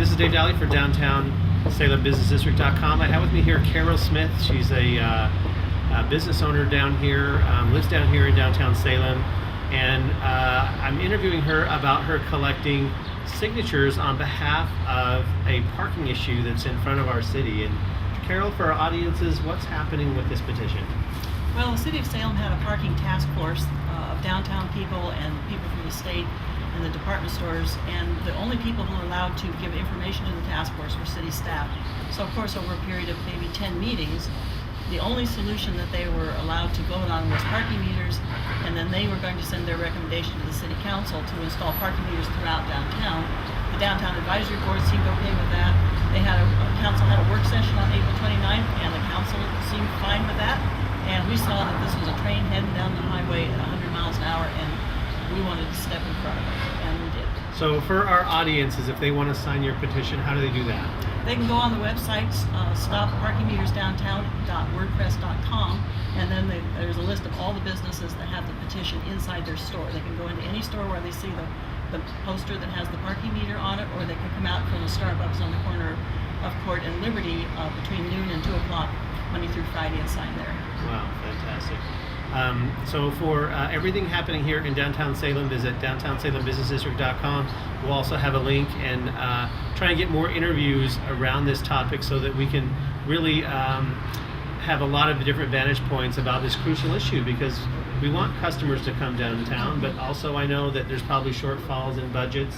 this is Dave Daly for Downtown Salem Business District.com. I have with me here Carole Smith. She's a business owner down here, lives down here in downtown Salem, and I'm interviewing her about her collecting signatures on behalf of a parking issue that's in front of our city. And Carole, for our audiences, what's happening with this petition? Well, the City of Salem had a parking task force of downtown people and people from the state and the department stores, and the only people who were allowed to give information to the task force were city staff. So of course, over a period of maybe 10 meetings, the only solution that they were allowed to vote on was parking meters, and then they were going to send their recommendation to the city council to install parking meters throughout downtown. The downtown advisory board seemed okay with that. They had council had a work session on April 29th, and the council seemed fine with that. And we saw that this was a train heading down the highway at 100 miles an hour, and we wanted to step in front of it, and we did. So for our audiences, if they want to sign your petition, how do they do that? They can go on the website, stopparkingmetersdowntown.wordpress.com, and then there's a list of all the businesses that have the petition inside their store. They can go into any store where they see the poster that has the parking meter on it, or they can come out from the Starbucks on the corner of Court and Liberty between noon and 2 o'clock, Monday through Friday, and sign there. Wow, fantastic. So for everything happening here in downtown Salem, visit downtownsalembusinessdistrict.com. We'll also have a link and try and get more interviews around this topic so that we can really have a lot of different vantage points about this crucial issue, because we want customers to come downtown, but also I know that there's probably shortfalls in budgets,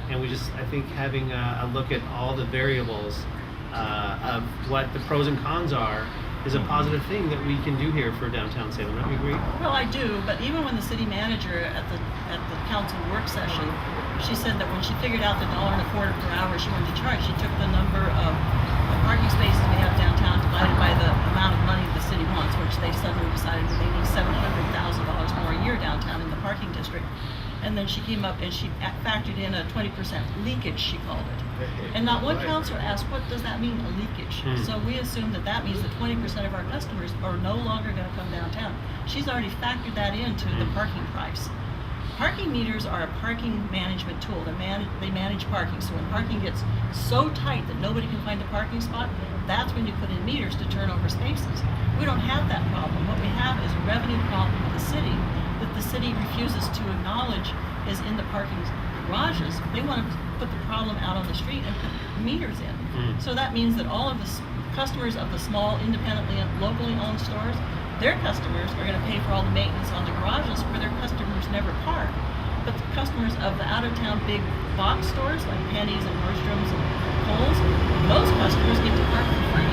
and I think having a look at all the variables of what the pros and cons are is a positive thing that we can do here for downtown Salem. Don't you agree? Well, I do, but even when the city manager at the council work session, she said that when she figured out the $1.25 per hour she wanted to charge, she took the number of parking spaces we have downtown divided by the amount of money the city wants, which they suddenly decided that they need $700,000 more a year downtown in the parking district. And then she came up and she factored in a 20% leakage, she called it. And not one councilor asked, what does that mean, a leakage? So we assume that means that 20% of our customers are no longer going to come downtown. She's already factored that into the parking price. Parking meters are a parking management tool. They manage parking. So when parking gets so tight that nobody can find a parking spot, that's when you put in meters to turn over spaces. We don't have that problem. What we have is a revenue problem with the city that the city refuses to acknowledge is in the parking garages. They want to put the problem out on the street and put meters in. So that means that all of the customers of the small, independently and locally owned stores, their customers are going to pay for all the maintenance on the garages where their customers never park. But the customers of the out-of-town big box stores like Penny's and Nordstrom's and Kohl's, those customers get to park for free.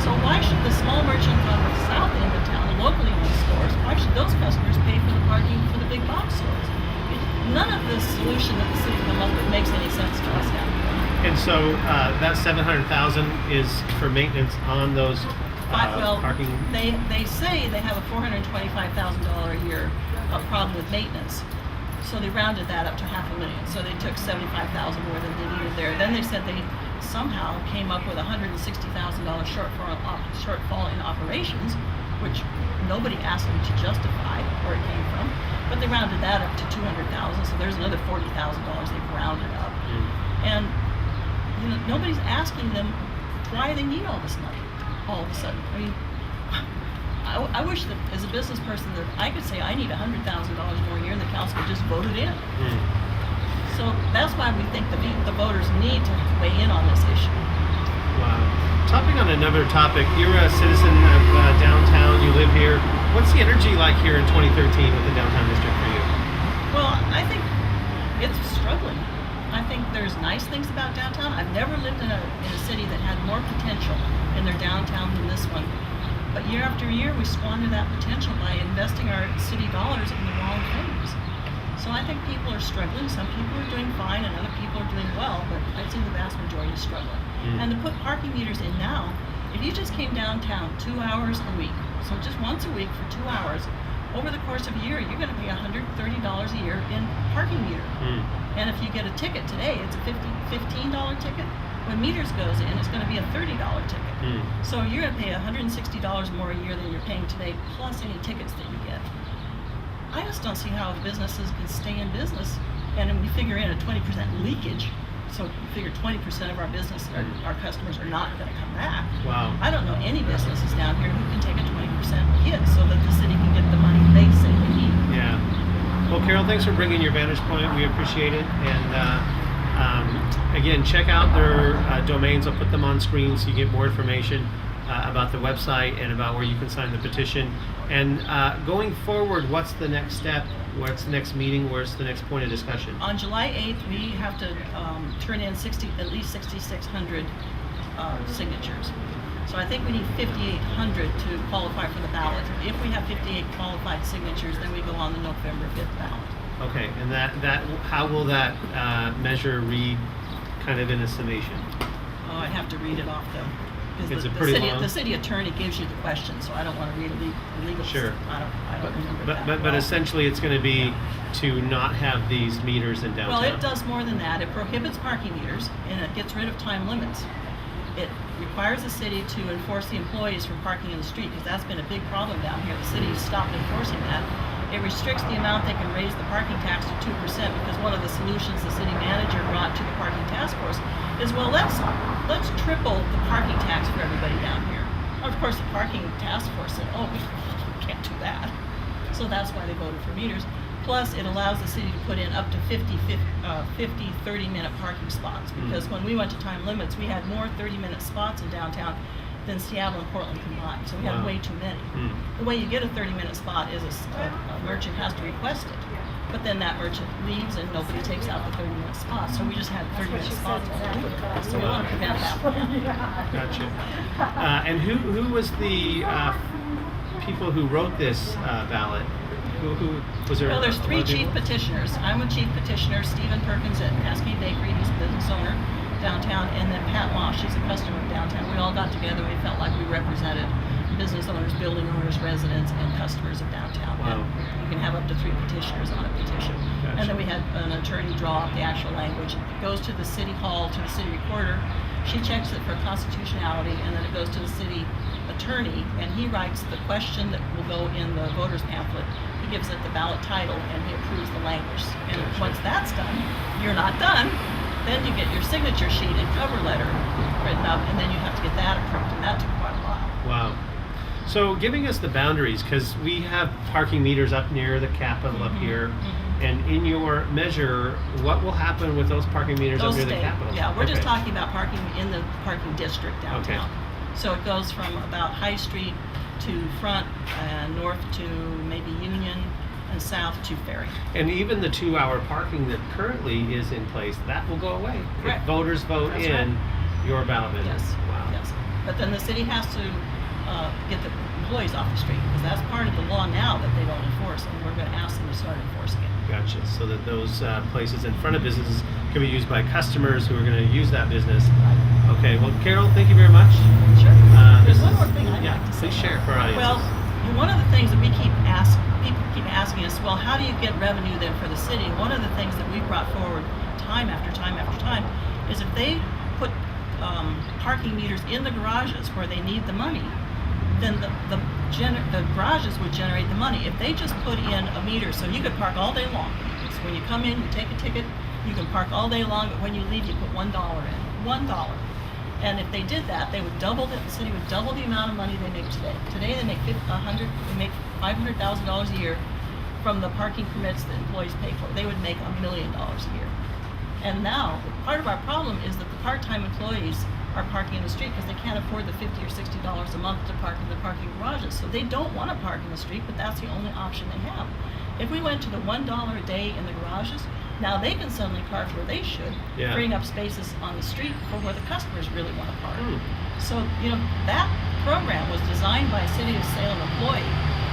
So why should the small merchant on the south end of town, the locally owned stores, why should those customers pay for the parking for the big box stores? None of the solution that the city come up with makes any sense to us now. And so that $700,000 is for maintenance on those parking. They say they have a $425,000 a year problem with maintenance. So they rounded that up to $500,000. So they took $75,000 more than they needed there. Then they said they somehow came up with $160,000 shortfall in operations, which nobody asked them to justify where it came from. But they rounded that up to $200,000. So there's another $40,000 they've rounded up. And nobody's asking them why they need all this money all of a sudden. I mean, I wish that as a business person that I could say I need $100,000 more a year and the council could just vote it in. So that's why we think the voters need to weigh in on this issue. Wow. Topping on another topic, you're a citizen of downtown, you live here. What's the energy like here in 2013 with the downtown district for you? Well, I think it's struggling. I think there's nice things about downtown. I've never lived in a city that had more potential in their downtown than this one. But year after year, we squander that potential by investing our city dollars in the wrong things. So I think people are struggling. Some people are doing fine and other people are doing well, but I'd say the vast majority is struggling. And to put parking meters in now, if you just came downtown 2 hours a week, so just once a week for 2 hours, over the course of a year, you're going to pay $130 a year in parking meter. And if you get a ticket today, it's a $15 ticket. When meters goes in, it's going to be a $30 ticket. So you're going to pay $160 more a year than you're paying today, plus any tickets that you get. I just don't see how the businesses can stay in business, and then we figure in a 20% leakage. So figure 20% of our business, our customers are not going to come back. Wow. I don't know any businesses down here who can take a 20% hit so that the city can get the money they say they need. Yeah. Well, Carole, thanks for bringing your vantage point. We appreciate it. And again, check out their domains. I'll put them on screen so you get more information about the website and about where you can sign the petition. And going forward, what's the next step? What's the next meeting? Where's the next point of discussion? On July 8th, we have to turn in at least 6,600 signatures. So I think we need 5,800 to qualify for the ballot. If we have 58 qualified signatures, then we go on the November 5th ballot. Okay, and that how will that measure read, kind of in a summation? Oh, I'd have to read it off though. It's Because a pretty long. the city attorney gives you the question, so I don't want to read a legal. Sure. I don't remember that. But well. essentially, it's going to be to not have these meters in downtown. Well, it does more than that. It prohibits parking meters, and it gets rid of time limits. It requires the city to enforce the employees for parking in the street, because that's been a big problem down here. The city stopped enforcing that. It restricts the amount they can raise the parking tax to 2%, because one of the solutions the city manager brought to the parking task force is, well, let's triple the parking tax for everybody down here. Of course, the parking task force said, oh, we can't do that. So that's why they voted for meters. Plus, it allows the city to put in up to 50 30-minute parking spots, because when we went to time limits, we had more 30-minute spots in downtown than Seattle and Portland combined. So we had way too many. The way you get a 30-minute spot is a merchant has to request it. But then that merchant leaves and nobody takes out the 30-minute spot. So we just had 30-minute spots all over the place. So we want to prevent that. Gotcha. And who was the people who wrote this ballot? Who was there? Well, there's a lot three of chief people? petitioners. I'm a chief petitioner. Stephen Perkins at Cascade Bakery, he's a business owner downtown, and then Pat Moss, she's a customer of downtown. We all got together. We felt like we represented business owners, building owners, residents, and customers of downtown. Wow. And you can have up to 3 petitioners on a petition. Gotcha. And then we had an attorney draw up the actual language. It goes to the city hall, to the city recorder. She checks it for constitutionality, and then it goes to the city attorney, and he writes the question that will go in the voter's pamphlet. He gives it the ballot title, and he approves the language. And once that's done, you're not done. Then you get your signature sheet and cover letter written up, and then you have to get that approved, and that took quite a while. Wow. So giving us the boundaries, because we have parking meters up near the Capitol up here, and in your measure, what will happen with those parking meters up Those near the stay. Capitol? Yeah, we're just Okay. talking about parking in the parking district downtown. Okay. So it goes from about High Street to Front, and north to maybe Union, and south to Ferry. And even the 2-hour parking that currently is in place, that will go away. Correct. If voters vote That's in your ballot measure. Yes. Wow. Yes. But then the city has to get the employees off the street, because that's part of the law now that they don't enforce, and we're going to ask them to start enforcing it. Gotcha. So that those places in front of businesses can be used by customers who are going to use that business. Okay. Well, Carole, thank you very much. Sure. This There's one is- more thing I'd yeah, like to say. please share for our audiences. Well, one of the things that people keep asking us, well, how do you get revenue then for the city? One of the things that we've brought forward time after time after time is if they put parking meters in the garages where they need the money, then the garages would generate the money. If they just put in a meter, so you could park all day long. So when you come in, you take a ticket, you can park all day long, but when you leave, you put $1 in. $1. And if they did that, the city would double the amount of money they make today. Today they make $500,000 a year from the parking permits that employees pay for. They would make $1 million a year. And now, part of our problem is that the part-time employees are parking in the street because they can't afford the $50 or $60 a month to park in the parking garages. So they don't want to park in the street, but that's the only option they have. If we went to the $1 a day in the garages, now they can suddenly park where they should, Yeah. freeing up spaces on the street for where the customers really want to park. So, that program was designed by a City of Salem employee,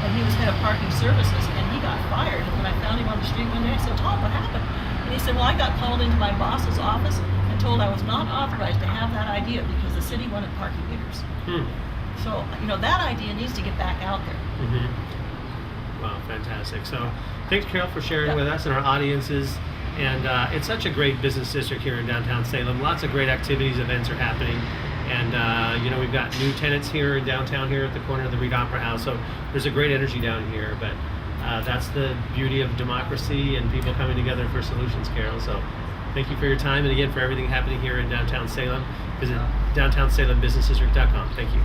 and he was head of parking services, and he got fired. And when I found him on the street one day, I said, Tom, what happened? And he said, well, I got called into my boss's office and told I was not authorized to have that idea because the city wanted parking meters. So, that idea needs to get back out there. Wow, fantastic. So thanks, Carole, for sharing Yep. with us and our audiences. And it's such a great business district here in downtown Salem. Lots of great activities, events are happening. And, we've got new tenants here in downtown here at the corner of the Reed Opera House. So there's a great energy down here. But that's the beauty of democracy and people coming together for solutions, Carole. So Thank you for your time, and again, for everything happening here in downtown Salem, visit downtownsalembusinessdistrict.com. Thank you.